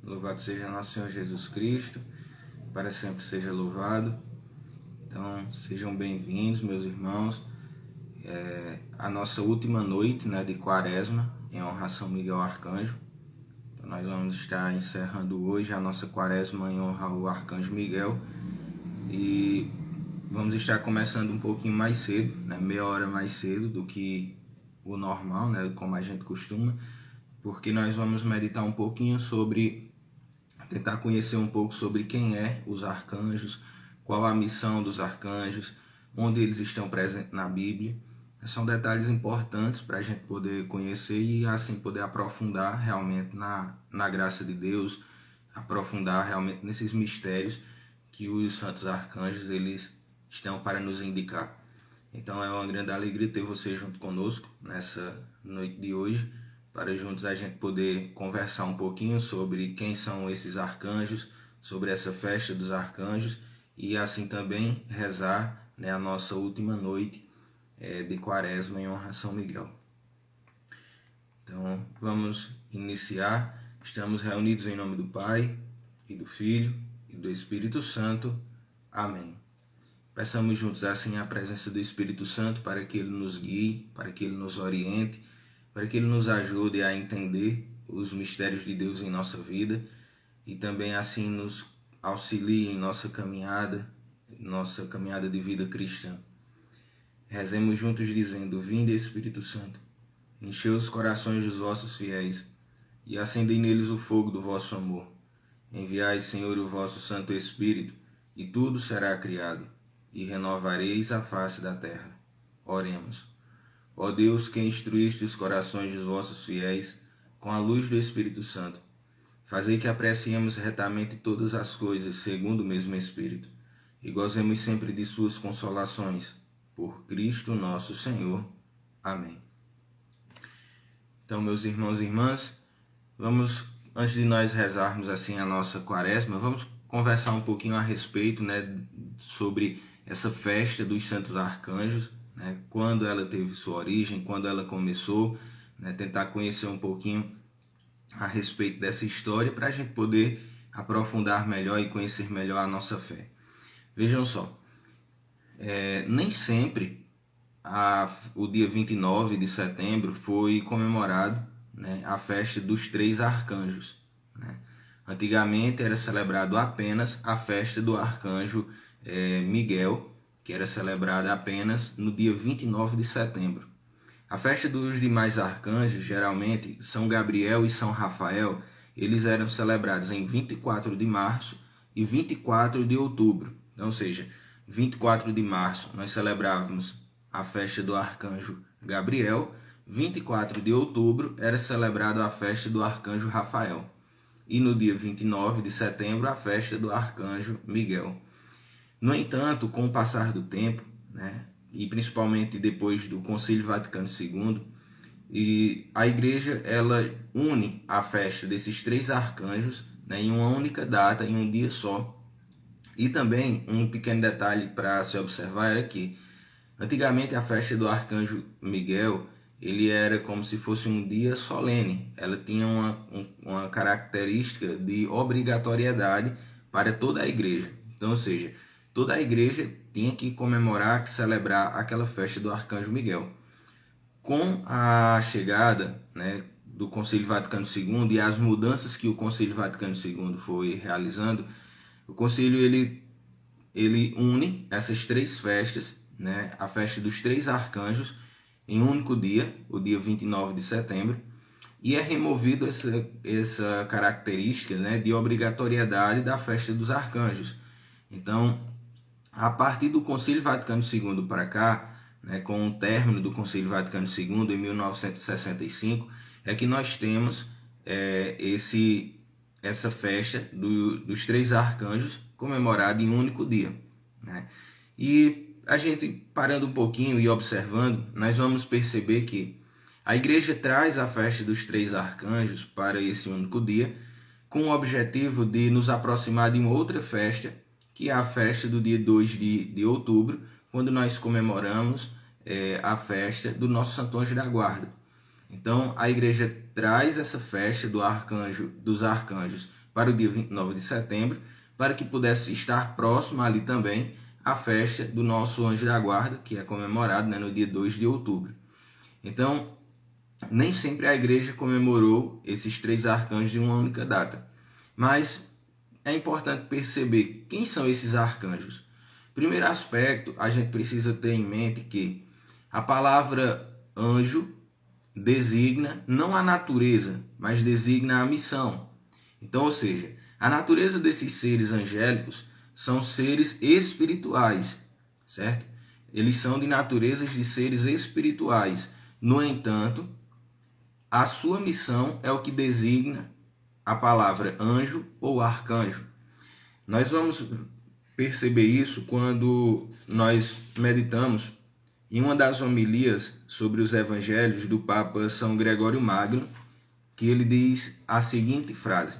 Louvado seja nosso Senhor Jesus Cristo, para sempre seja louvado. Então, sejam bem-vindos, meus irmãos, a nossa última noite, de Quaresma, em honra a São Miguel Arcanjo. Então, nós vamos estar encerrando hoje a nossa Quaresma em honra ao Arcanjo Miguel e vamos estar começando um pouquinho mais cedo, meia hora mais cedo do que o normal, como a gente costuma, porque nós vamos meditar um pouquinho tentar conhecer um pouco sobre quem os arcanjos, qual a missão dos arcanjos, onde eles estão presentes na Bíblia. São detalhes importantes para a gente poder conhecer e assim poder aprofundar realmente na graça de Deus, aprofundar realmente nesses mistérios que os santos arcanjos eles estão para nos indicar. Então é uma grande alegria ter você junto conosco nessa noite de hoje, para juntos a gente poder conversar um pouquinho sobre quem são esses arcanjos, sobre essa festa dos arcanjos e assim também rezar a nossa última noite de Quaresma em honra a São Miguel. Então vamos iniciar. Estamos reunidos em nome do Pai, e do Filho, e do Espírito Santo. Amém. Peçamos juntos assim a presença do Espírito Santo para que Ele nos guie, para que Ele nos oriente, para que Ele nos ajude a entender os mistérios de Deus em nossa vida e também assim nos auxilie em nossa caminhada de vida cristã. Rezemos juntos dizendo: Vinde, Espírito Santo, enchei os corações dos vossos fiéis e acendei neles o fogo do vosso amor. Enviai, Senhor, o vosso Santo Espírito, e tudo será criado, e renovareis a face da terra. Oremos. Ó Deus, que instruíste os corações dos vossos fiéis com a luz do Espírito Santo, fazei que apreciemos retamente todas as coisas segundo o mesmo Espírito, e gozemos sempre de suas consolações. Por Cristo nosso Senhor. Amém. Então, meus irmãos e irmãs, antes de nós rezarmos assim a nossa Quaresma, vamos conversar um pouquinho a respeito sobre essa festa dos Santos Arcanjos, quando ela teve sua origem, quando ela começou, tentar conhecer um pouquinho a respeito dessa história para a gente poder aprofundar melhor e conhecer melhor a nossa fé. Vejam só, nem sempre o dia 29 de setembro foi comemorado a festa dos três arcanjos. Antigamente era celebrado apenas a festa do arcanjo Miguel, que era celebrada apenas no dia 29 de setembro. A festa dos demais arcanjos, geralmente São Gabriel e São Rafael, eles eram celebrados em 24 de março e 24 de outubro. Então, ou seja, 24 de março nós celebrávamos a festa do arcanjo Gabriel, 24 de outubro era celebrada a festa do arcanjo Rafael. E no dia 29 de setembro, a festa do arcanjo Miguel. No entanto, com o passar do tempo, e principalmente depois do Concílio Vaticano II, a Igreja ela une a festa desses três arcanjos em uma única data, em um dia só. E também um pequeno detalhe para se observar era que antigamente a festa do arcanjo Miguel ele era como se fosse um dia solene. Ela tinha uma característica de obrigatoriedade para toda a igreja. Então, ou seja, toda a igreja tinha que comemorar, que celebrar aquela festa do arcanjo Miguel. Com a chegada do Concílio Vaticano II e as mudanças que o Concílio Vaticano II foi realizando, o concílio ele une essas três festas, a festa dos três arcanjos, em um único dia, o dia 29 de setembro, e é removido essa característica de obrigatoriedade da festa dos arcanjos. Então, a partir do Concílio Vaticano II para cá, com o término do Concílio Vaticano II, em 1965, é que nós temos essa festa dos três arcanjos comemorada em um único dia. E a gente parando um pouquinho e observando, nós vamos perceber que a Igreja traz a festa dos três arcanjos para esse único dia, com o objetivo de nos aproximar de uma outra festa, que é a festa do dia 2 de outubro, quando nós comemoramos a festa do nosso Santo Anjo da Guarda. Então, a Igreja traz essa festa dos arcanjos para o dia 29 de setembro, para que pudesse estar próximo ali também a festa do nosso anjo da guarda, que é comemorado, né, no dia 2 de outubro. Então, nem sempre a igreja comemorou esses 3 arcanjos em uma única data, mas é importante perceber quem são esses arcanjos. Primeiro aspecto, a gente precisa ter em mente que a palavra anjo designa não a natureza, mas designa a missão. Então, ou seja, a natureza desses seres angélicos são seres espirituais, certo? Eles são de naturezas de seres espirituais. No entanto, a sua missão é o que designa a palavra anjo ou arcanjo. Nós vamos perceber isso quando nós meditamos em uma das homilias sobre os evangelhos do Papa São Gregório Magno, que ele diz a seguinte frase: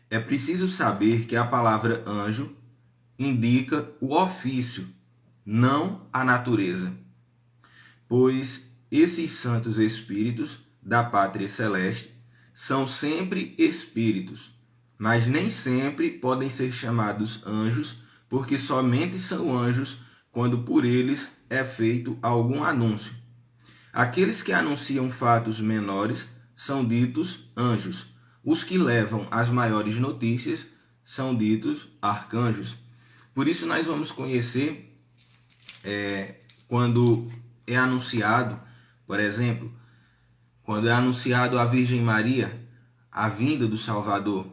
é preciso saber que a palavra anjo indica o ofício, não a natureza, pois esses santos espíritos da pátria celeste são sempre espíritos, mas nem sempre podem ser chamados anjos, porque somente são anjos quando por eles é feito algum anúncio. Aqueles que anunciam fatos menores são ditos anjos. Os que levam as maiores notícias são ditos arcanjos. Por isso nós vamos conhecer quando é anunciado, por exemplo, quando é anunciado à Virgem Maria a vinda do Salvador,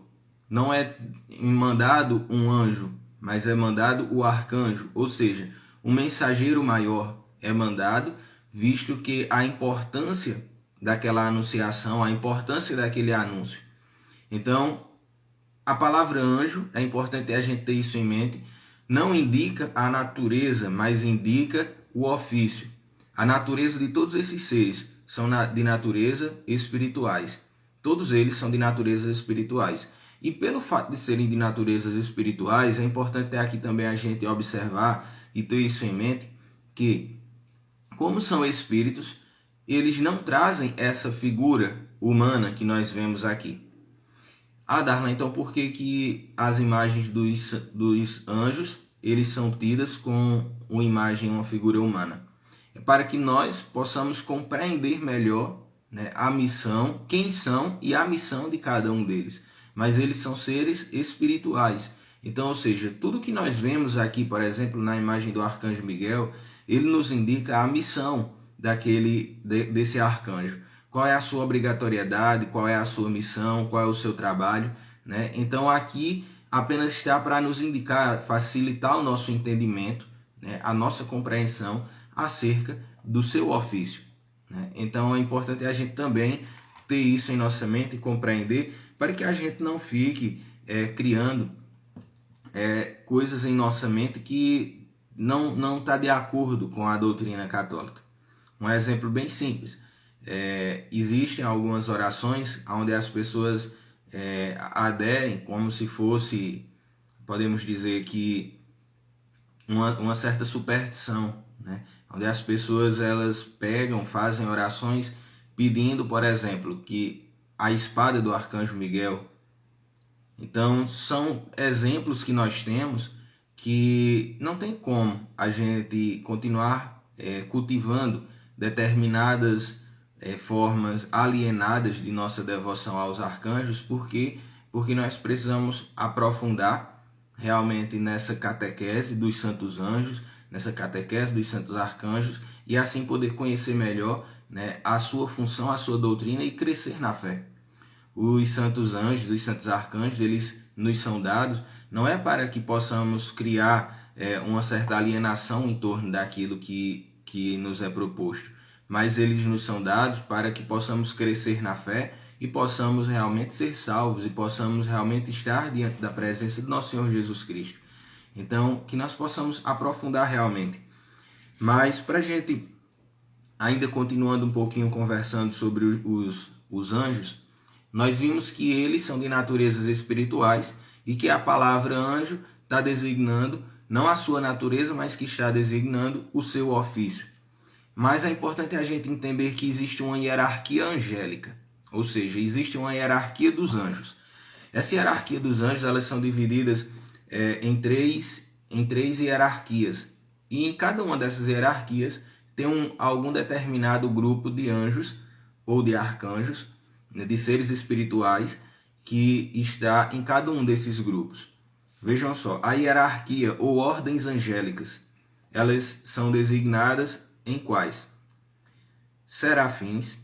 não é mandado um anjo, mas é mandado o arcanjo, ou seja, um mensageiro maior é mandado, visto que a importância daquela anunciação, a importância daquele anúncio. Então, a palavra anjo, é importante a gente ter isso em mente, não indica a natureza, mas indica o ofício. A natureza de todos esses seres são de natureza espirituais. Todos eles são de naturezas espirituais. E pelo fato de serem de naturezas espirituais, é importante aqui também a gente observar e ter isso em mente, que como são espíritos, eles não trazem essa figura humana que nós vemos aqui. Ah, Darlan, então por que as imagens dos anjos, eles são tidas com uma imagem, uma figura humana? É para que nós possamos compreender melhor, né, a missão, quem são e a missão de cada um deles. Mas eles são seres espirituais. Então, ou seja, tudo que nós vemos aqui, por exemplo, na imagem do arcanjo Miguel, ele nos indica a missão desse arcanjo. Qual é a sua obrigatoriedade, qual é a sua missão, qual é o seu trabalho, né? Então aqui apenas está para nos indicar, facilitar o nosso entendimento, né, a nossa compreensão acerca do seu ofício, né? Então é importante a gente também ter isso em nossa mente e compreender, para que a gente não fique criando coisas em nossa mente que não está de acordo com a doutrina católica. Um exemplo bem simples. Existem algumas orações onde as pessoas aderem como se fosse, podemos dizer que, uma certa superstição, né? Onde as pessoas elas pegam, fazem orações pedindo, por exemplo, que a espada do arcanjo Miguel. Então, são exemplos que nós temos que não tem como a gente continuar cultivando determinadas formas alienadas de nossa devoção aos arcanjos, porque nós precisamos aprofundar realmente nessa catequese dos santos anjos, nessa catequese dos santos arcanjos, e assim poder conhecer melhor, né, a sua função, a sua doutrina e crescer na fé. Os santos anjos, os santos arcanjos, eles nos são dados não é para que possamos criar uma certa alienação em torno daquilo que nos é proposto, mas eles nos são dados para que possamos crescer na fé e possamos realmente ser salvos e possamos realmente estar diante da presença do nosso Senhor Jesus Cristo. Então, que nós possamos aprofundar realmente. Mas, para a gente, ainda continuando um pouquinho conversando sobre os anjos, nós vimos que eles são de naturezas espirituais e que a palavra anjo está designando não a sua natureza, mas que está designando o seu ofício. Mas é importante a gente entender que existe uma hierarquia angélica, ou seja, existe uma hierarquia dos anjos. Essa hierarquia dos anjos, elas são divididas em três hierarquias. E em cada uma dessas hierarquias tem algum determinado grupo de anjos ou de arcanjos, né, de seres espirituais, que está em cada um desses grupos. Vejam só, a hierarquia ou ordens angélicas, elas são designadas em quais? Serafins,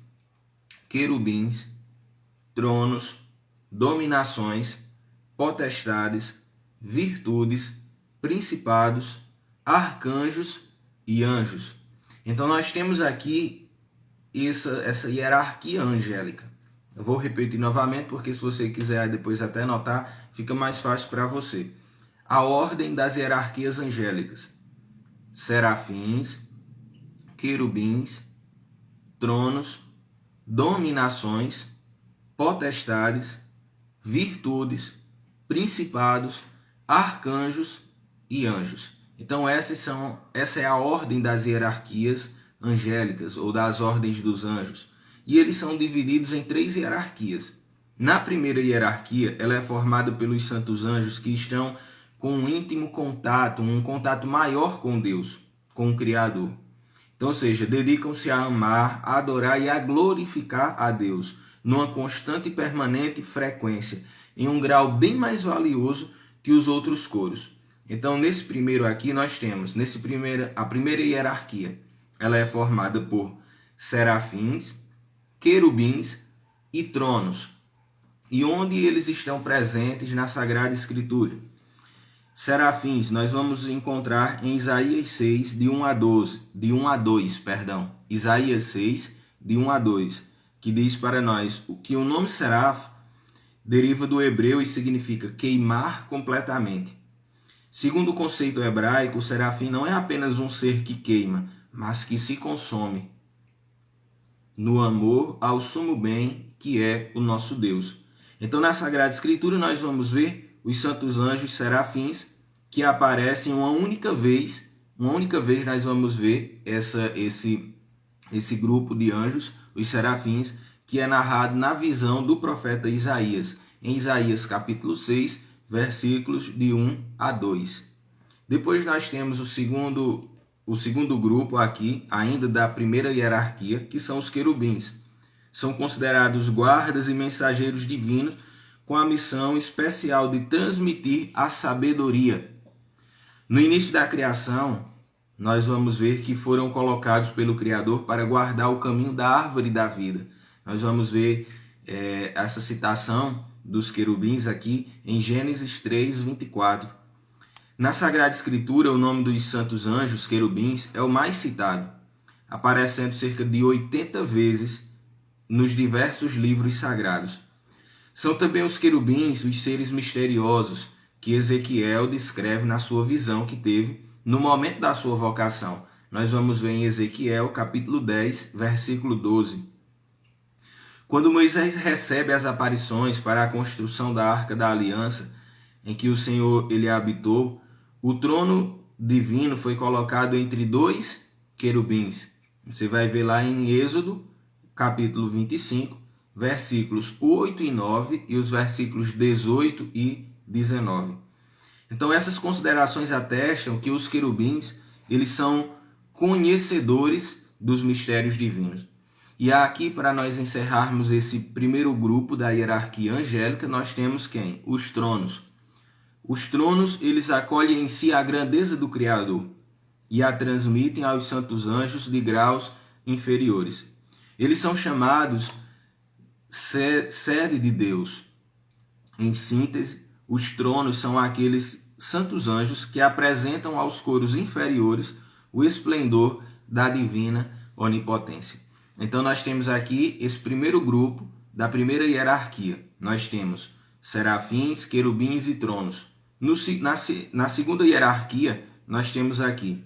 querubins, tronos, dominações, potestades, virtudes, principados, arcanjos e anjos. Então nós temos aqui essa hierarquia angélica. Eu vou repetir novamente, porque se você quiser depois até anotar, fica mais fácil para você. A ordem das hierarquias angélicas: serafins, querubins, tronos, dominações, potestades, virtudes, principados, arcanjos e anjos. Então essa é a ordem das hierarquias angélicas ou das ordens dos anjos. E eles são divididos em 3 hierarquias. Na primeira hierarquia, ela é formada pelos santos anjos que estão com um íntimo contato, um contato maior com Deus, com o Criador. Então, ou seja, dedicam-se a amar, a adorar e a glorificar a Deus numa constante e permanente frequência, em um grau bem mais valioso que os outros coros. Então, nesse primeiro aqui, nós temos a primeira hierarquia. Ela é formada por serafins, querubins e tronos. E onde eles estão presentes na Sagrada Escritura? Serafins, nós vamos encontrar em Isaías 6, de 1 a 2. Isaías 6, de 1 a 2. Que diz para nós que o nome seraf deriva do hebreu e significa queimar completamente. Segundo o conceito hebraico, o serafim não é apenas um ser que queima, mas que se consome no amor ao sumo bem, que é o nosso Deus. Então, na Sagrada Escritura, nós vamos ver os santos anjos serafins que aparecem uma única vez. Uma única vez nós vamos ver esse grupo de anjos, os serafins, que é narrado na visão do profeta Isaías, em Isaías capítulo 6, versículos de 1 a 2. Depois nós temos o segundo grupo aqui, ainda da primeira hierarquia, que são os querubins. São considerados guardas e mensageiros divinos com a missão especial de transmitir a sabedoria. No início da criação, nós vamos ver que foram colocados pelo Criador para guardar o caminho da árvore da vida. Nós vamos ver essa citação dos querubins aqui em Gênesis 3, 24. Na Sagrada Escritura, o nome dos santos anjos, querubins, é o mais citado, aparecendo cerca de 80 vezes nos diversos livros sagrados. São também os querubins os seres misteriosos que Ezequiel descreve na sua visão que teve no momento da sua vocação. Nós vamos ver em Ezequiel, capítulo 10, versículo 12. Quando Moisés recebe as aparições para a construção da Arca da Aliança, em que o Senhor ele habitou, o trono divino foi colocado entre 2 querubins. Você vai ver lá em Êxodo, capítulo 25, versículos 8 e 9 e os versículos 18 e 19. Então essas considerações atestam que os querubins, eles são conhecedores dos mistérios divinos. E aqui, para nós encerrarmos esse primeiro grupo da hierarquia angélica, nós temos quem? Os tronos. Os tronos, eles acolhem em si a grandeza do Criador e a transmitem aos santos anjos de graus inferiores. Eles são chamados sede de Deus. Em síntese, os tronos são aqueles santos anjos que apresentam aos coros inferiores o esplendor da divina onipotência. Então nós temos aqui esse primeiro grupo da primeira hierarquia. Nós temos serafins, querubins e tronos. Na segunda hierarquia, nós temos aqui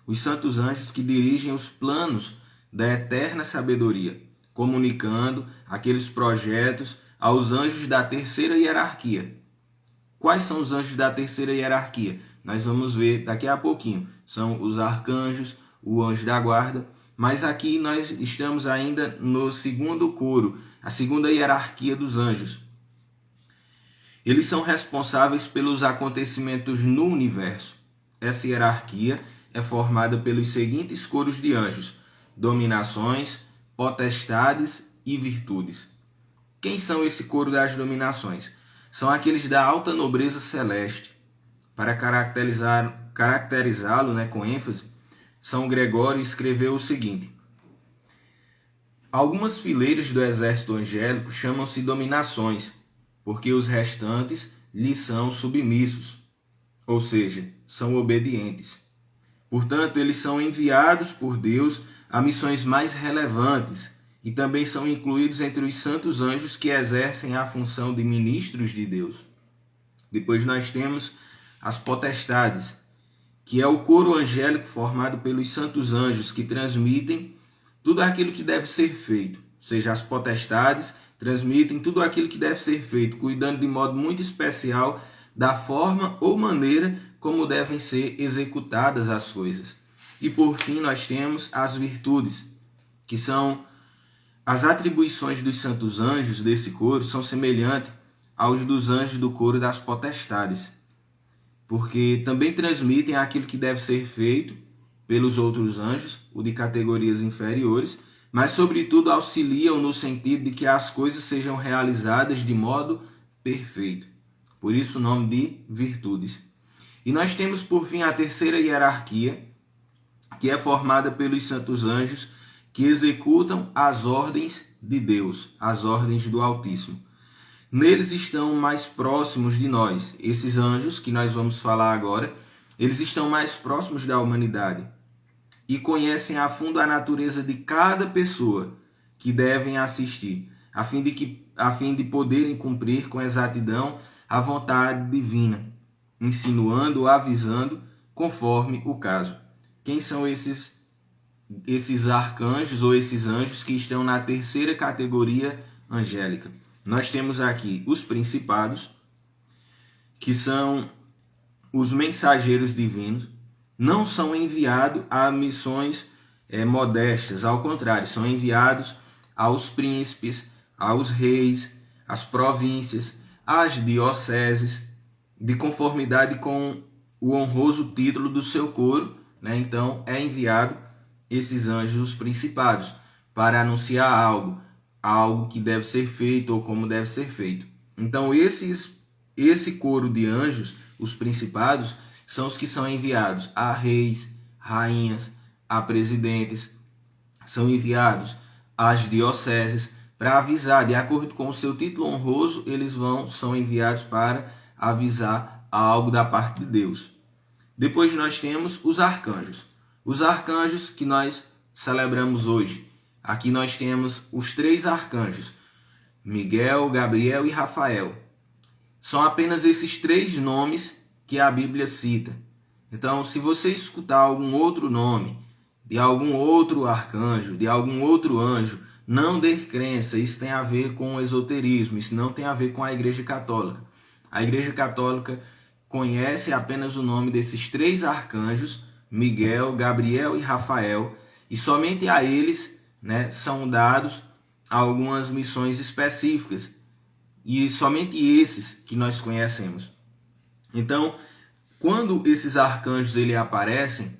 os santos anjos que dirigem os planos da eterna sabedoria, comunicando aqueles projetos aos anjos da terceira hierarquia. Quais são os anjos da terceira hierarquia? Nós vamos ver daqui a pouquinho. São os arcanjos, o anjo da guarda, mas aqui nós estamos ainda no segundo coro, a segunda hierarquia dos anjos. Eles são responsáveis pelos acontecimentos no universo. Essa hierarquia é formada pelos seguintes coros de anjos: dominações, potestades e virtudes. Quem são esse coro das dominações? São aqueles da alta nobreza celeste. Para caracterizá-lo, com ênfase, São Gregório escreveu o seguinte: algumas fileiras do exército angélico chamam-se dominações, porque os restantes lhes são submissos, ou seja, são obedientes. Portanto, eles são enviados por Deus a missões mais relevantes e também são incluídos entre os santos anjos que exercem a função de ministros de Deus. Depois nós temos as potestades, que é o coro angélico formado pelos santos anjos que transmitem tudo aquilo que deve ser feito. Ou seja, as potestades transmitem tudo aquilo que deve ser feito, cuidando de modo muito especial da forma ou maneira como devem ser executadas as coisas. E por fim nós temos as virtudes, que são as atribuições dos santos anjos desse coro, são semelhantes aos dos anjos do coro das potestades, porque também transmitem aquilo que deve ser feito pelos outros anjos, o de categorias inferiores, mas sobretudo auxiliam no sentido de que as coisas sejam realizadas de modo perfeito. Por isso o nome de virtudes. E nós temos por fim a terceira hierarquia, que é formada pelos santos anjos que executam as ordens de Deus, as ordens do Altíssimo. Neles estão mais próximos de nós. Esses anjos que nós vamos falar agora, eles estão mais próximos da humanidade e conhecem a fundo a natureza de cada pessoa que devem assistir, a fim de poderem cumprir com exatidão a vontade divina, insinuando ou avisando conforme o caso. Quem são esses arcanjos ou esses anjos que estão na terceira categoria angélica? Nós temos aqui os principados, que são os mensageiros divinos, não são enviados a missões modestas, ao contrário, são enviados aos príncipes, aos reis, às províncias, às dioceses, de conformidade com o honroso título do seu coro, Então é enviado esses anjos principados para anunciar algo que deve ser feito ou como deve ser feito. Então esse coro de anjos, os principados, são os que são enviados a reis, rainhas, a presidentes, são enviados às dioceses para avisar, de acordo com o seu título honroso, são enviados para avisar algo da parte de Deus. Depois nós temos os arcanjos. Os arcanjos que nós celebramos hoje. Aqui nós temos os 3 arcanjos, Miguel, Gabriel e Rafael. São apenas esses 3 nomes que a Bíblia cita. Então, se você escutar algum outro nome, de algum outro arcanjo, de algum outro anjo, não dê crença. Isso tem a ver com o esoterismo, isso não tem a ver com a Igreja Católica. A Igreja Católica conhece apenas o nome desses 3 arcanjos, Miguel, Gabriel e Rafael, e somente a eles são dados algumas missões específicas, e somente esses que nós conhecemos. Então, quando esses arcanjos aparecem,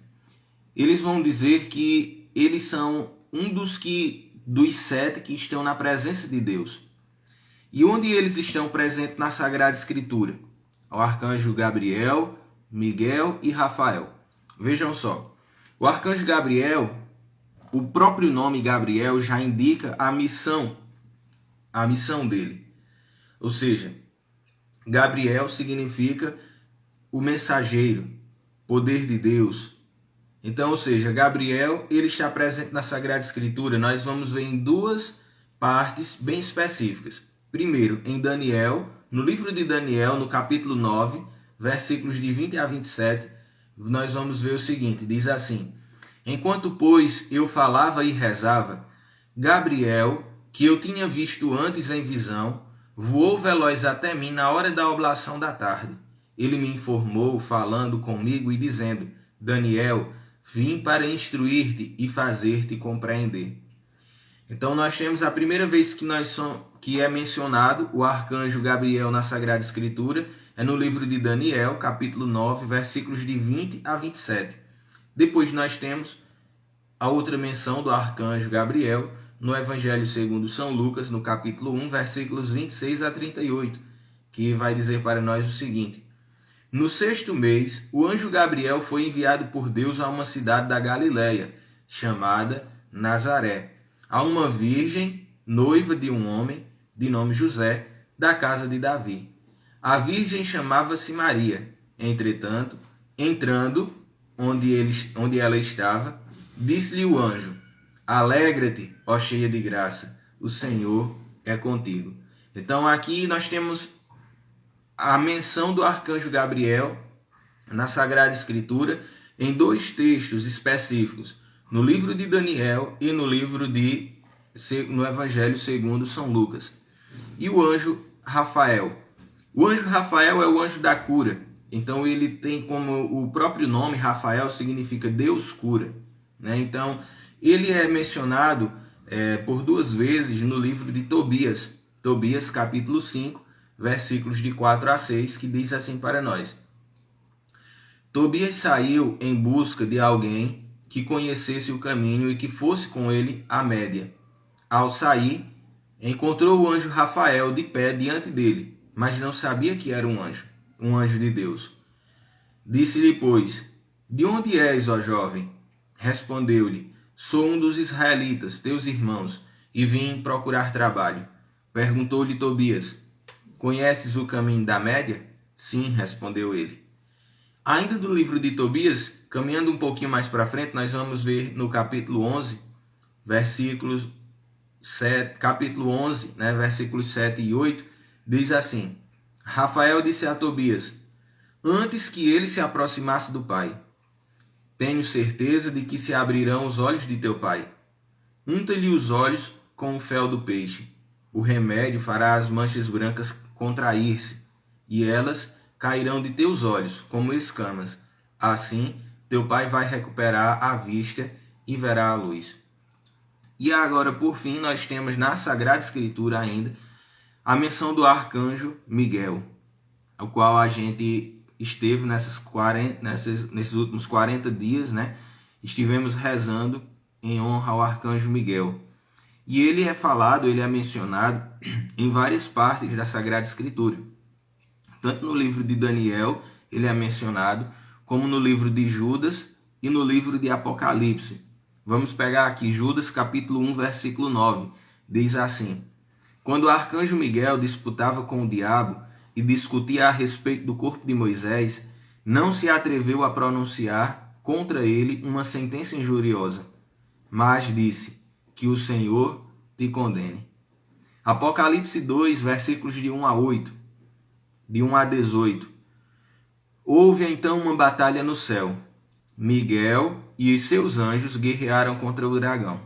eles vão dizer que eles são um dos 7 que estão na presença de Deus. E onde eles estão presentes na Sagrada Escritura? O arcanjo Gabriel, Miguel e Rafael. Vejam só, o arcanjo Gabriel, o próprio nome Gabriel já indica a missão dele. Ou seja, Gabriel significa o mensageiro, poder de Deus. Então, ou seja, Gabriel, ele está presente na Sagrada Escritura. Nós vamos ver em 2 partes bem específicas. Primeiro, em Daniel, no livro de Daniel, no capítulo 9, versículos de 20 a 27, nós vamos ver o seguinte, diz assim: enquanto, pois, eu falava e rezava, Gabriel, que eu tinha visto antes em visão, voou veloz até mim na hora da oblação da tarde. Ele me informou, falando comigo e dizendo: Daniel, vim para instruir-te e fazer-te compreender. Então nós temos a primeira vez que é mencionado o arcanjo Gabriel na Sagrada Escritura, é no livro de Daniel, capítulo 9, versículos de 20 a 27. Depois nós temos a outra menção do arcanjo Gabriel no Evangelho segundo São Lucas, no capítulo 1, versículos 26 a 38, que vai dizer para nós o seguinte: no 6º mês, o anjo Gabriel foi enviado por Deus a uma cidade da Galiléia, chamada Nazaré, a uma virgem, noiva de um homem, de nome José, da casa de Davi. A virgem chamava-se Maria. Entretanto, entrando onde ela estava, disse-lhe o anjo: alegra-te, ó cheia de graça, o Senhor é contigo. Então aqui nós temos a menção do arcanjo Gabriel na Sagrada Escritura em 2 textos específicos, no livro de Daniel e no Evangelho segundo São Lucas. E o anjo Rafael. O anjo Rafael é o anjo da cura. Então ele tem como o próprio nome, Rafael significa Deus cura, né? Então ele é mencionado por 2 vezes no livro de Tobias. Tobias capítulo 5, versículos de 4 a 6, que diz assim para nós: Tobias saiu em busca de alguém que conhecesse o caminho e que fosse com ele à Média. Ao sair, encontrou o anjo Rafael de pé diante dele, mas não sabia que era um anjo de Deus. Disse-lhe, pois: de onde és, ó jovem? Respondeu-lhe: sou um dos israelitas, teus irmãos, e vim procurar trabalho. Perguntou-lhe Tobias: conheces o caminho da Média? Sim, respondeu ele. Ainda do livro de Tobias, caminhando um pouquinho mais para frente, nós vamos ver no capítulo 11, versículos 7, capítulo 11, versículos 7 e 8, diz assim: Rafael disse a Tobias, antes que ele se aproximasse do pai: tenho certeza de que se abrirão os olhos de teu pai. Unta-lhe os olhos com o fel do peixe. O remédio fará as manchas brancas contrair-se, e elas cairão de teus olhos como escamas. Assim, teu pai vai recuperar a vista e verá a luz. E agora, por fim, nós temos na Sagrada Escritura ainda a menção do arcanjo Miguel, o qual a gente esteve nesses últimos 40 dias, estivemos rezando em honra ao arcanjo Miguel. E ele é mencionado em várias partes da Sagrada Escritura. Tanto no livro de Daniel, ele é mencionado, como no livro de Judas e no livro de Apocalipse. Vamos pegar aqui Judas capítulo 1, versículo 9. Diz assim: quando o arcanjo Miguel disputava com o diabo e discutia a respeito do corpo de Moisés, não se atreveu a pronunciar contra ele uma sentença injuriosa, mas disse: que o Senhor te condene. Apocalipse 2, versículos de 1 a 8, de 1 a 18. Houve então uma batalha no céu. Miguel e os seus anjos guerrearam contra o dragão.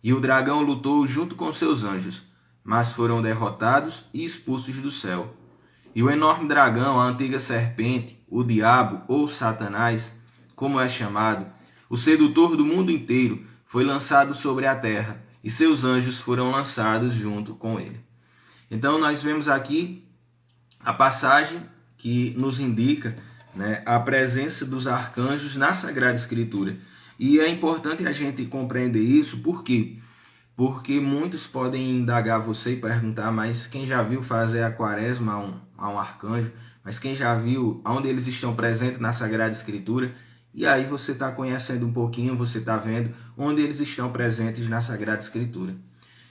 E o dragão lutou junto com seus anjos, mas foram derrotados e expulsos do céu. E o enorme dragão, a antiga serpente, o diabo ou Satanás, como é chamado, o sedutor do mundo inteiro, foi lançado sobre a terra, e seus anjos foram lançados junto com ele. Então nós vemos aqui a passagem que nos indica a presença dos arcanjos na Sagrada Escritura. E é importante a gente compreender isso, por quê? Porque muitos podem indagar você e perguntar, mas quem já viu fazer a quaresma a um arcanjo? Mas quem já viu onde eles estão presentes na Sagrada Escritura? E aí você está conhecendo um pouquinho, você está vendo onde eles estão presentes na Sagrada Escritura.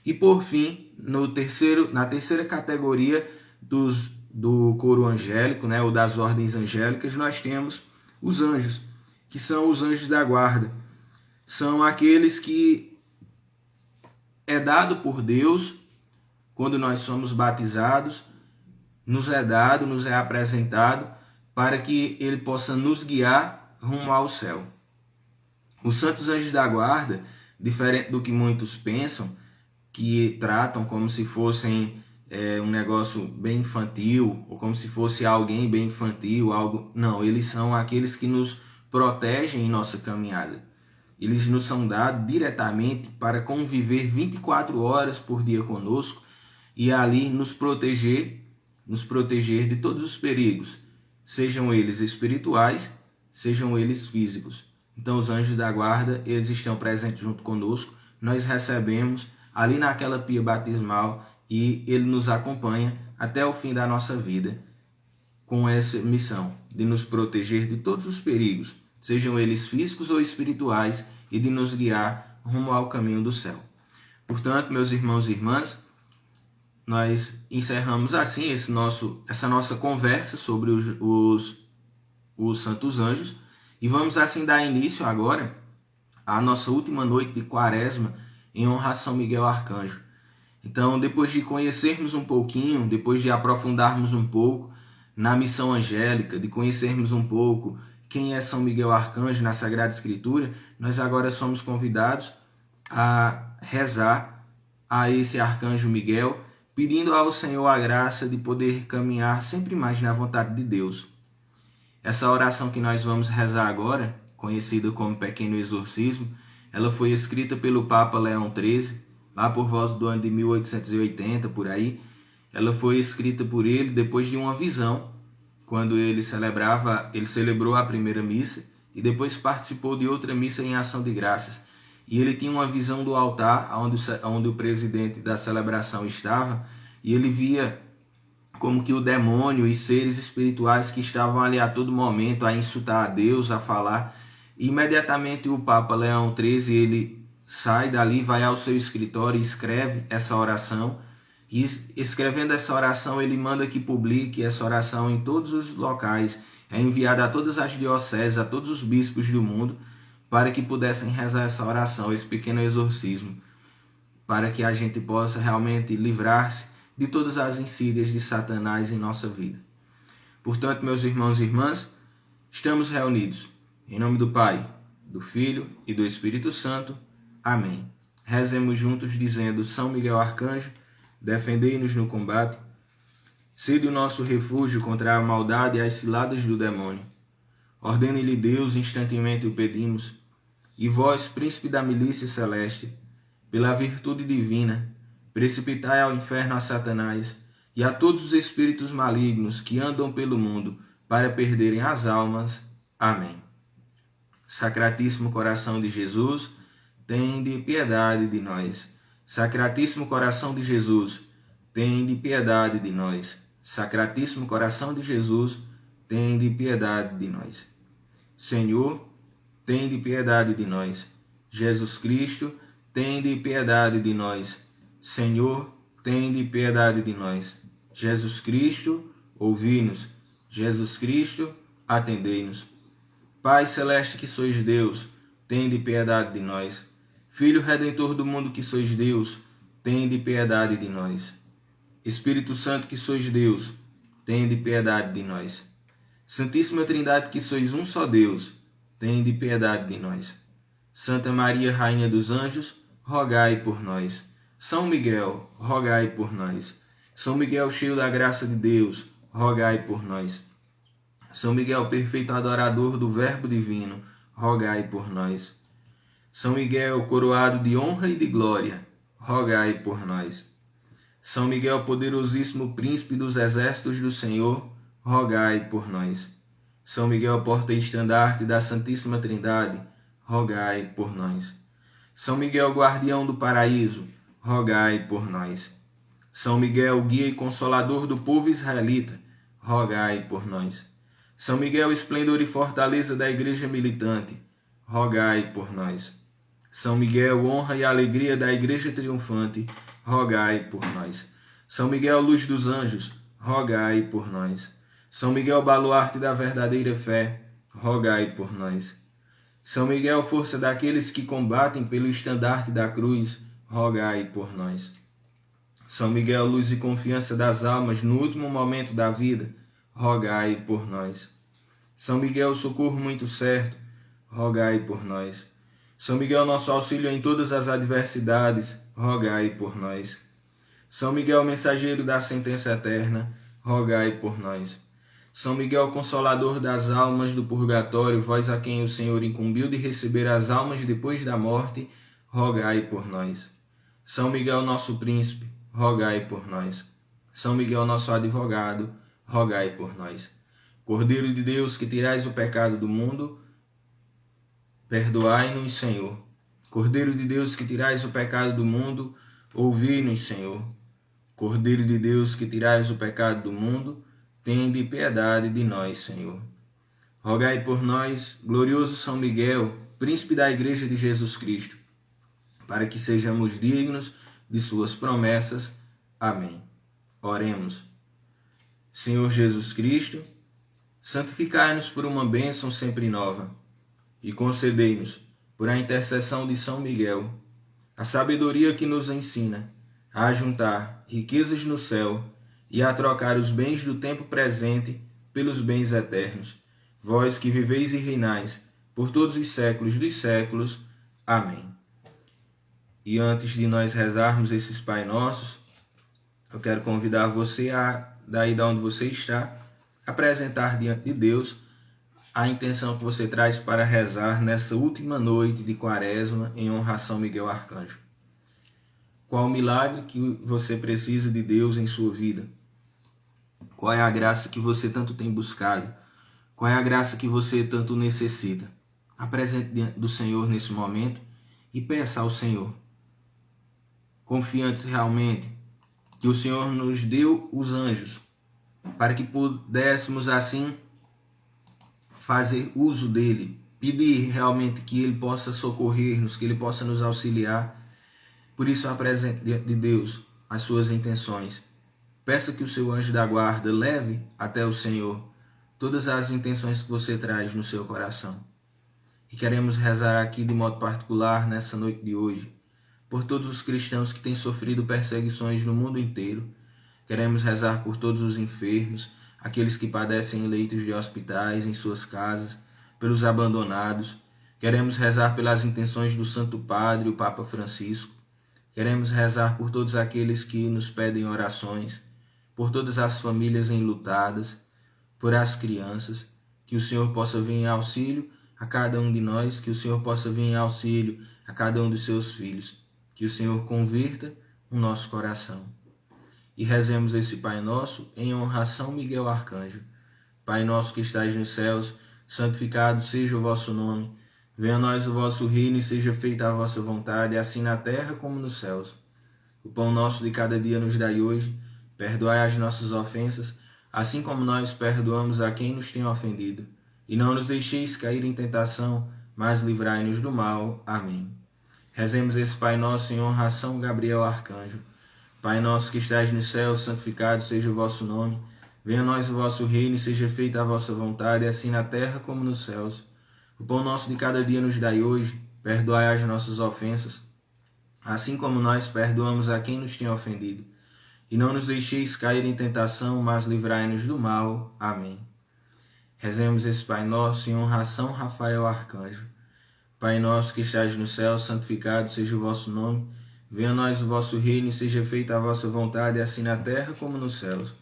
E por fim, na terceira categoria do coro angélico, ou das ordens angélicas, nós temos os anjos, que são os anjos da guarda. São aqueles que é dado por Deus, quando nós somos batizados, nos é apresentado para que ele possa nos guiar rumo ao céu. Os santos anjos da guarda, diferente do que muitos pensam, que tratam como se fossem um negócio bem infantil, ou como se fosse alguém bem infantil, algo. Não, eles são aqueles que nos protegem em nossa caminhada. eles nos são dados diretamente para conviver 24 horas por dia conosco e ali nos proteger de todos os perigos, sejam eles espirituais, sejam eles físicos. Então os anjos da guarda, eles estão presentes junto conosco, nós recebemos ali naquela pia batismal e ele nos acompanha até o fim da nossa vida com essa missão de nos proteger de todos os perigos, sejam eles físicos ou espirituais, e de nos guiar rumo ao caminho do céu. Portanto, meus irmãos e irmãs, nós encerramos assim essa nossa conversa sobre os santos anjos e vamos assim dar início agora à nossa última noite de quaresma em honra a São Miguel Arcanjo. Então, depois de conhecermos um pouquinho, depois de aprofundarmos um pouco na missão angélica, de conhecermos um pouco quem é São Miguel Arcanjo na Sagrada Escritura, nós agora somos convidados a rezar a esse Arcanjo Miguel, pedindo ao Senhor a graça de poder caminhar sempre mais na vontade de Deus. Essa oração que nós vamos rezar agora, conhecida como Pequeno Exorcismo, ela foi escrita pelo Papa Leão XIII, lá por volta do ano de 1880, por aí. Ela foi escrita por ele depois de uma visão, quando ele celebrou a primeira missa e depois participou de outra missa em ação de graças. E ele tinha uma visão do altar, onde o presidente da celebração estava, e ele via como que o demônio e seres espirituais que estavam ali a todo momento a insultar a Deus, a falar. E imediatamente o Papa Leão XIII, ele sai dali, vai ao seu escritório e escreve essa oração. E escrevendo essa oração, ele manda que publique essa oração em todos os locais, é enviada a todas as dioceses, a todos os bispos do mundo, para que pudessem rezar essa oração, esse pequeno exorcismo, para que a gente possa realmente livrar-se de todas as insídias de Satanás em nossa vida. Portanto, meus irmãos e irmãs, estamos reunidos em nome do Pai, do Filho e do Espírito Santo. Amém. Rezemos juntos dizendo: São Miguel Arcanjo, defendei-nos no combate, sede o nosso refúgio contra a maldade e as ciladas do demônio. Ordene-lhe Deus, instantemente o pedimos, e vós, príncipe da milícia celeste, pela virtude divina, precipitai ao inferno a Satanás e a todos os espíritos malignos que andam pelo mundo para perderem as almas. Amém. Sacratíssimo coração de Jesus, tende piedade de nós. Sacratíssimo coração de Jesus, tende piedade de nós. Sacratíssimo coração de Jesus, tende piedade de nós. Senhor, tende piedade de nós. Jesus Cristo, tende piedade de nós. Senhor, tende piedade de nós. Jesus Cristo, ouvi-nos. Jesus Cristo, atendei-nos. Pai celeste que sois Deus, tende piedade de nós. Filho Redentor do mundo que sois Deus, tende piedade de nós. Espírito Santo que sois Deus, tende piedade de nós. Santíssima Trindade que sois um só Deus, tende piedade de nós. Santa Maria, Rainha dos Anjos, rogai por nós. São Miguel, rogai por nós. São Miguel, cheio da graça de Deus, rogai por nós. São Miguel, perfeito adorador do Verbo divino, rogai por nós. São Miguel, coroado de honra e de glória, rogai por nós. São Miguel, poderosíssimo príncipe dos exércitos do Senhor, rogai por nós. São Miguel, porta e estandarte da Santíssima Trindade, rogai por nós. São Miguel, guardião do paraíso, rogai por nós. São Miguel, guia e consolador do povo israelita, rogai por nós. São Miguel, esplendor e fortaleza da igreja militante, rogai por nós. São Miguel, honra e alegria da igreja triunfante, rogai por nós. São Miguel, luz dos anjos, rogai por nós. São Miguel, baluarte da verdadeira fé, rogai por nós. São Miguel, força daqueles que combatem pelo estandarte da cruz, rogai por nós. São Miguel, luz e confiança das almas no último momento da vida, rogai por nós. São Miguel, socorro muito certo, rogai por nós. São Miguel, nosso auxílio em todas as adversidades, rogai por nós. São Miguel, mensageiro da sentença eterna, rogai por nós. São Miguel, consolador das almas do purgatório, vós a quem o Senhor incumbiu de receber as almas depois da morte, rogai por nós. São Miguel, nosso príncipe, rogai por nós. São Miguel, nosso advogado, rogai por nós. Cordeiro de Deus, que tirais o pecado do mundo, perdoai-nos, Senhor. Cordeiro de Deus, que tirais o pecado do mundo, ouvi-nos, Senhor. Cordeiro de Deus, que tirais o pecado do mundo, tende piedade de nós, Senhor. Rogai por nós, glorioso São Miguel, príncipe da Igreja de Jesus Cristo, para que sejamos dignos de suas promessas. Amém. Oremos. Senhor Jesus Cristo, santificai-nos por uma bênção sempre nova e concedei-nos, por a intercessão de São Miguel, a sabedoria que nos ensina a juntar riquezas no céu e a trocar os bens do tempo presente pelos bens eternos. Vós que viveis e reinais por todos os séculos dos séculos. Amém. E antes de nós rezarmos esses Pai Nossos, eu quero convidar você daí de onde você está, apresentar diante de Deus a intenção que você traz para rezar nessa última noite de Quaresma em honra a São Miguel Arcanjo. Qual o milagre que você precisa de Deus em sua vida? Qual é a graça que você tanto tem buscado? Qual é a graça que você tanto necessita? Apresente diante do Senhor nesse momento e peça ao Senhor, confiantes realmente que o Senhor nos deu os anjos para que pudéssemos assim fazer uso dele, pedir realmente que ele possa socorrer-nos, que ele possa nos auxiliar. Por isso apresente diante de Deus as suas intenções. Peça que o seu anjo da guarda leve até o Senhor todas as intenções que você traz no seu coração. E queremos rezar aqui de modo particular nessa noite de hoje por todos os cristãos que têm sofrido perseguições no mundo inteiro. Queremos rezar por todos os enfermos, aqueles que padecem em leitos de hospitais, em suas casas, pelos abandonados. Queremos rezar pelas intenções do Santo Padre, o Papa Francisco. Queremos rezar por todos aqueles que nos pedem orações, por todas as famílias enlutadas, por as crianças, que o Senhor possa vir em auxílio a cada um de nós, que o Senhor possa vir em auxílio a cada um dos seus filhos, que o Senhor convirta o nosso coração. E rezemos esse Pai Nosso em honra a São Miguel Arcanjo. Pai nosso que estais nos céus, santificado seja o vosso nome. Venha a nós o vosso reino e seja feita a vossa vontade, assim na terra como nos céus. O pão nosso de cada dia nos dai hoje. Perdoai as nossas ofensas, assim como nós perdoamos a quem nos tem ofendido. E não nos deixeis cair em tentação, mas livrai-nos do mal. Amém. Rezemos esse Pai Nosso em honra a São Gabriel Arcanjo. Pai nosso que estais nos céus, santificado seja o vosso nome. Venha a nós o vosso reino e seja feita a vossa vontade, assim na terra como nos céus. O pão nosso de cada dia nos dai hoje. Perdoai as nossas ofensas, assim como nós perdoamos a quem nos tem ofendido. E não nos deixeis cair em tentação, mas livrai-nos do mal. Amém. Rezemos esse Pai Nosso em honra a São Rafael Arcanjo. Pai nosso que estais no céu, santificado seja o vosso nome. Venha a nós o vosso reino e seja feita a vossa vontade, assim na terra como nos céus.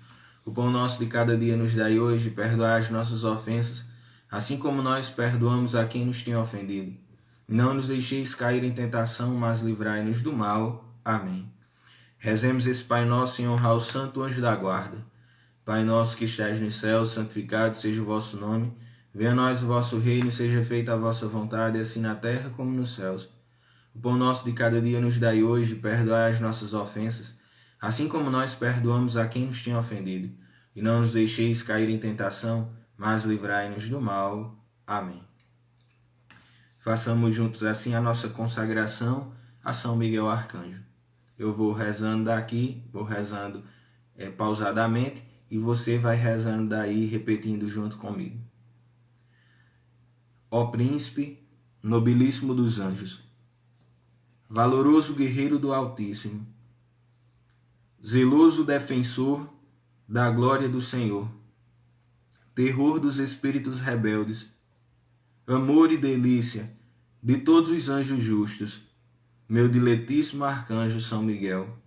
O pão nosso de cada dia nos dai hoje. Perdoai as nossas ofensas, assim como nós perdoamos a quem nos tem ofendido. Não nos deixeis cair em tentação, mas livrai-nos do mal. Amém. Rezemos esse Pai Nosso em honra ao Santo Anjo da Guarda. Pai nosso que estais nos céus, santificado seja o vosso nome. Venha a nós o vosso reino e seja feita a vossa vontade, assim na terra como nos céus. O pão nosso de cada dia nos dai hoje. Perdoai as nossas ofensas, assim como nós perdoamos a quem nos tem ofendido. E não nos deixeis cair em tentação, mas livrai-nos do mal. Amém. Façamos juntos assim a nossa consagração a São Miguel Arcanjo. Eu vou rezando daqui, vou rezando pausadamente, e você vai rezando daí, repetindo junto comigo. Ó Príncipe, nobilíssimo dos anjos, valoroso guerreiro do Altíssimo, zeloso defensor da glória do Senhor, terror dos espíritos rebeldes, amor e delícia de todos os anjos justos, meu diletíssimo arcanjo São Miguel,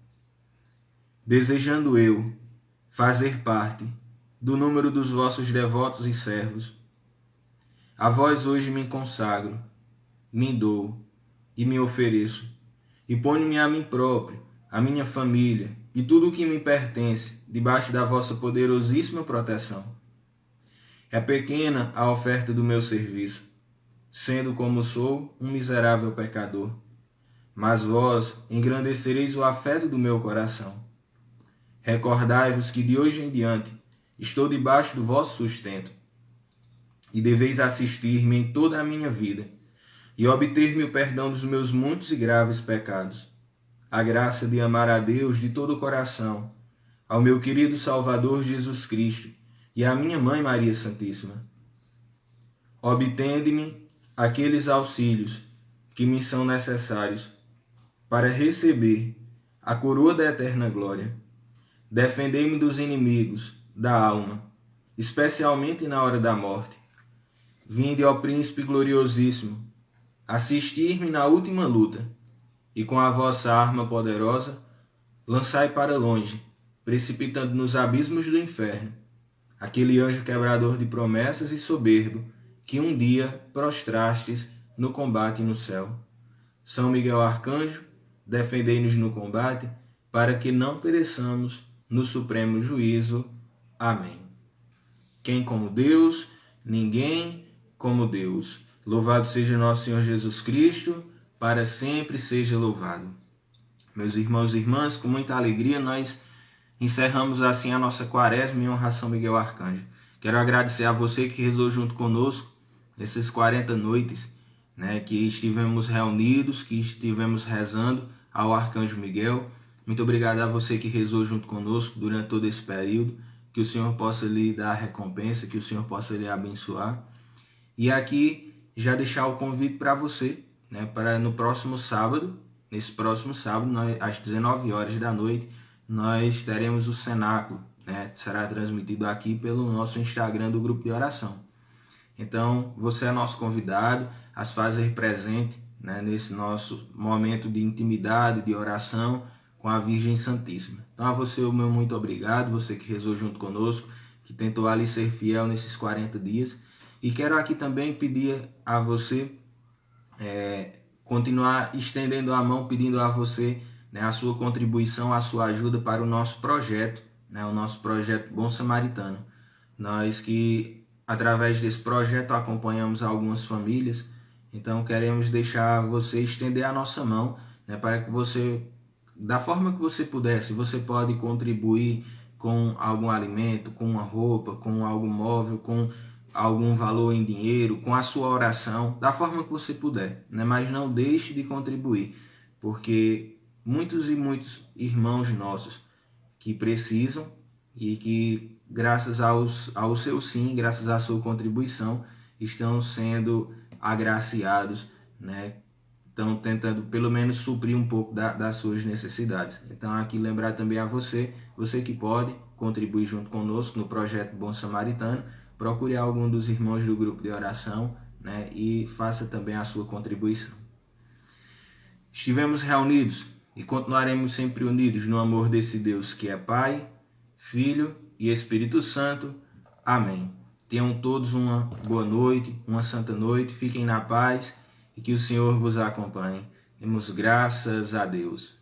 desejando eu fazer parte do número dos vossos devotos e servos. A vós hoje me consagro, me dou e me ofereço, e ponho-me a mim próprio, a minha família e tudo o que me pertence, debaixo da vossa poderosíssima proteção. É pequena a oferta do meu serviço, sendo como sou um miserável pecador, mas vós engrandecereis o afeto do meu coração. Recordai-vos que de hoje em diante estou debaixo do vosso sustento, e deveis assistir-me em toda a minha vida, e obter-me o perdão dos meus muitos e graves pecados, a graça de amar a Deus de todo o coração, ao meu querido Salvador Jesus Cristo e à minha Mãe Maria Santíssima. Obtende-me aqueles auxílios que me são necessários para receber a coroa da eterna glória. Defendei-me dos inimigos da alma, especialmente na hora da morte. Vinde, ó Príncipe gloriosíssimo, assistir-me na última luta, e com a vossa arma poderosa, lançai para longe, precipitando nos abismos do inferno, aquele anjo quebrador de promessas e soberbo, que um dia prostrastes no combate no céu. São Miguel Arcanjo, defendei-nos no combate, para que não pereçamos no supremo juízo. Amém. Quem como Deus? Ninguém como Deus. Louvado seja nosso Senhor Jesus Cristo, para sempre seja louvado. Meus irmãos e irmãs, com muita alegria nós encerramos assim a nossa quaresma em honra a São Miguel Arcanjo. Quero agradecer a você que rezou junto conosco essas 40 noites, que estivemos reunidos, que estivemos rezando ao Arcanjo Miguel. Muito obrigado a você que rezou junto conosco durante todo esse período. Que o Senhor possa lhe dar a recompensa, que o Senhor possa lhe abençoar. E aqui já deixar o convite para você, para no próximo sábado, às 19 horas da noite, nós teremos o cenáculo, será transmitido aqui pelo nosso Instagram do grupo de oração. Então, você é nosso convidado a se fazer presente, nesse nosso momento de intimidade, de oração com a Virgem Santíssima. Então, a você o meu muito obrigado, você que rezou junto conosco, que tentou ali ser fiel nesses 40 dias. E quero aqui também pedir a você, continuar estendendo a mão, pedindo a você a sua contribuição, a sua ajuda para o nosso projeto, o nosso projeto Bom Samaritano. Nós que, através desse projeto, acompanhamos algumas famílias, então queremos deixar você estender a nossa mão, para que você, da forma que você puder, se você pode contribuir com algum alimento, com uma roupa, com algum móvel, com algum valor em dinheiro, com a sua oração, da forma que você puder, mas não deixe de contribuir, porque muitos e muitos irmãos nossos que precisam e que, graças ao seu sim, graças à sua contribuição, estão sendo agraciados, estão tentando pelo menos suprir um pouco das suas necessidades. Então aqui lembrar também a você que pode contribuir junto conosco no projeto Bom Samaritano, procure algum dos irmãos do grupo de oração, e faça também a sua contribuição. Estivemos reunidos e continuaremos sempre unidos no amor desse Deus que é Pai, Filho e Espírito Santo. Amém. Tenham todos uma boa noite, uma santa noite, fiquem na paz e que o Senhor vos acompanhe. Demos graças a Deus.